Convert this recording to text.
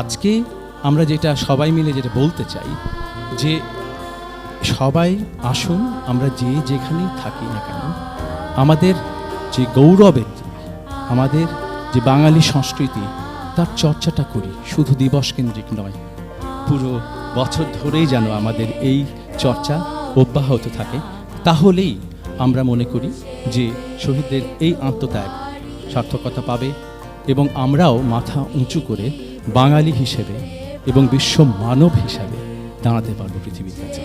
আজকে আমরা যেটা সবাই মিলে যেটা বলতে চাই যে সবাই আসুন, আমরা যে যেখানেই থাকি না কেন আমাদের যে গৌরবের, আমাদের যে বাঙালি সংস্কৃতি তার চর্চাটা করি, শুধু দিবস কেন্দ্রিক নয়, পুরো বছর ধরেই যেন আমাদের এই চর্চা অব্যাহত থাকে। তাহলেই আমরা মনে করি যে শহীদদের এই আত্মত্যাগ সার্থকতা পাবে এবং আমরাও মাথা উঁচু করে বাঙালি হিসেবে এবং বিশ্ব মানব হিসাবে দাঁড়াতে পারবো পৃথিবীর কাছে।